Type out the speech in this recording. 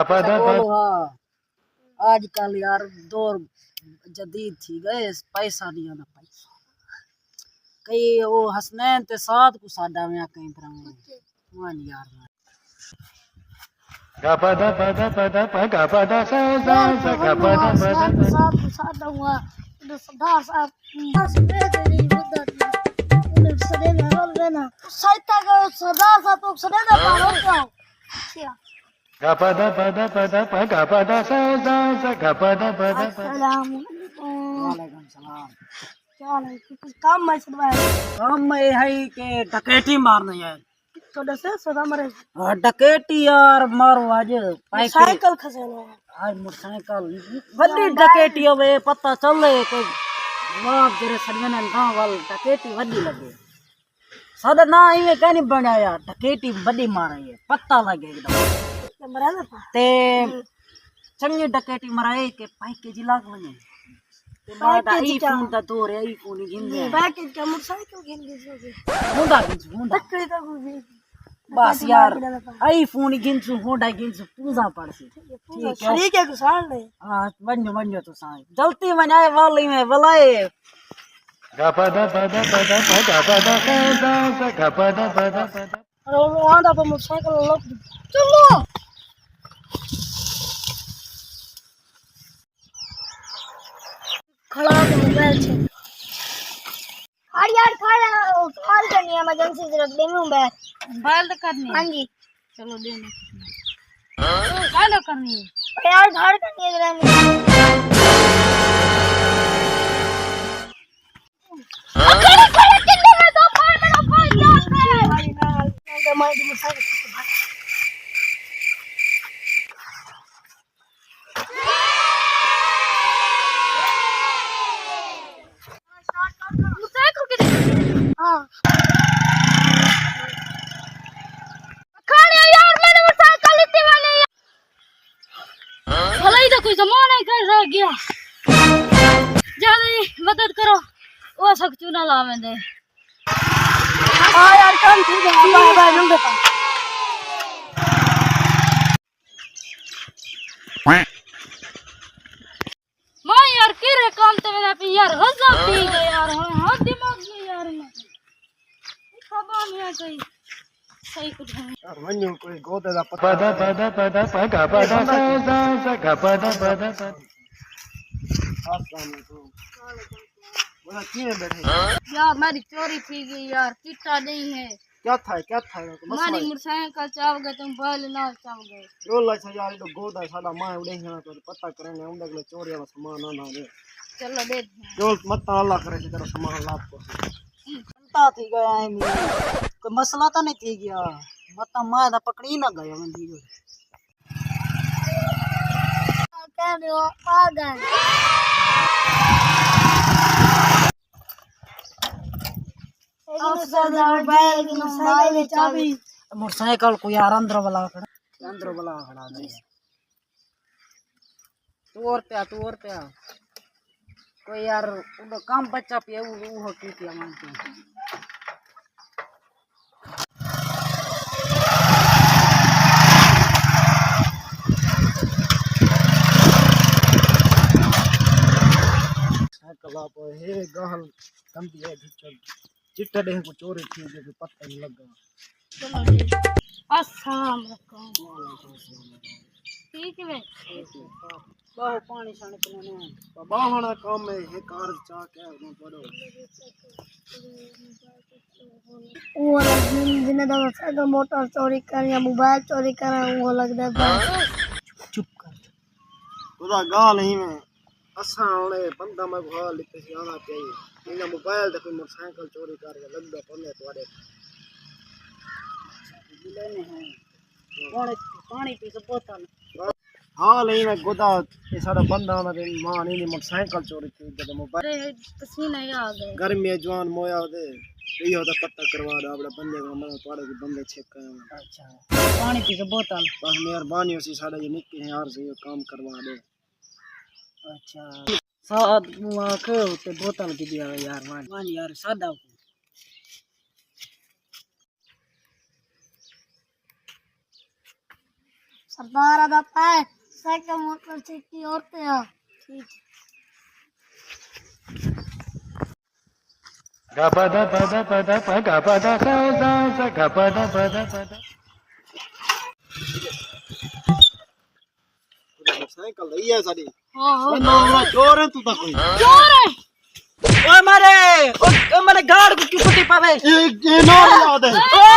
बोलो हाँ। आजकल यार दौर जदीद थी गए, पैसा नहीं आना पैसा कई वो हसनैन ते साथ को साडा में कहीं पर मान यार गपदा पदा पदा पगा पदा सा सा सा गपदा पदा साथ को साडा हुआ तो सरदार साहब सदे तेरी मुद्दत उन्हें सदे में रोल देना सैता का सरदार साहब तो सदे ना पारो क्या गपदा पदा पदा पगा पदा सा सा सा गपदा पदा अस्सलाम वालेकुम सलाम। क्या है कुछ काम में छुड़वाया काम में है कि डकैती मारना है तो दसे सदा मरे डकैती यार मारो आज साइकिल खसेलो आज मोटरसाइकिल बड़ी डकैती होवे पता चले कि मां तेरे सड़ने गांव वाल डकैती वड्डी लगे सादा ना ये कहनी बनाया डकैती बड़ी मारे है पता लगे एकदम मरा ना ते चंगी डकैती मराए के पाई के जिला बने माता ई फोन ता तोरे ई फोन गिनदे पैकेज का मोटरसाइकिल गिन दे होंडा होंडा तकड़ी ता बस यार आई फोन गिनसु होंडा गिनसु पूजा पड़सी ठीक है गुसाल ले हां बन्यो तो सा जल्दी मनाए वाली में बुलाए गपदा पदा पदा गपदा पदा गपदा पदा अरे आंदा तो मोटरसाइकिल लोग चलो खड़ा हो मोबाइल से यार कॉल करनी है इमरजेंसी जरूरत दे में मोबाइल तो करनी है। हां जी चलो देना कॉल करनी है यार घर करनी है जरा अरे खड़े कितने में दो फोन मेरा फोन यार भाई ना मैं मोटरसाइकिल कोई जमा नहीं कर रह गया जल्दी मदद करो वो सब चूना लावे दे हां यार काम ठीक है बाय बाय नंबर मां यार किरे काम ते मेरा पे यार हजा पी गए यार हां दिमाग में यार मैं खबर नहीं कोई सही कुछ है यार वन्यो कोई गोदे दा पदा पदा पदा पगा पदा सा सा गपदा पदा अस्सलाम वालेकुम बोला किए बैठे यार मेरी चोरी थी गई यार चिट्टा नहीं है क्या था हमारी मोटरसाइकिल चाव गए तुम मोबाइल ना चाव गए रोला छ यार तो गोदा साडा मां उड़े जाना तो पता करने हम देख ले चोरी वाला सामान ना दे चलो दे जो मत अल्लाह करे तेरा सामान लाभ को चिंता थी गया है नहीं कोई मसला तो नहीं थी गया मत मां दा पकड़ी ना गयो मैं दी क्या रे आ गए मोटरसाइकिल को यार अंदर वाला खड़ा दे तोर पे कोई यार काम बच्चा पे वो टीटिया मानते साइकिल आप हे गहल कंपी है चिट्टा दे को चोरी थी जो पता नहीं लगा अस्सलाम वालेकुम ठीक है बाहु पानी शाने पीने बाहना काम में है कार चा के न पड़ो वो जिने दा साइकिल मोटर चोरी कर या मोबाइल चोरी कर वो लगदा चुप कर खुदा गाल नहीं में असा ओने बंदा में गाल लिखे से आना चाहिए इना मोबाइल ते मोटरसाइकिल चोरी कर के लगदा पने तोड़े लेने हैं पानी पी के बोतल हां नहीं मैं गोदा ये सारा बंदा ना मां नहीं मोटरसाइकिल चोरी थी जब मोबाइल पसीना आ गए घर में जवान मोया दे ये होता पता करवा दे अपने बंदे का मैं तोड़े के बंदे चेक कर अच्छा पानी पी के बोतल बस मेहरबानी होसी साडा ये निके हैं यार से ये काम करवा दे अच्छा साद मुआ के ते बोतल की दिया यार मान यार सादा सरदार दा पाए साइकिल मोटरसाइकिल औरतें आ ठीक Gapada pada pada pa gapada sa sa sa gapada pada pada. Cycle लई है साडी हां हां ना चोर है तू तो कोई चोर है ओ मारे गाड़ को की पट्टी पावे ये नो याद है ओ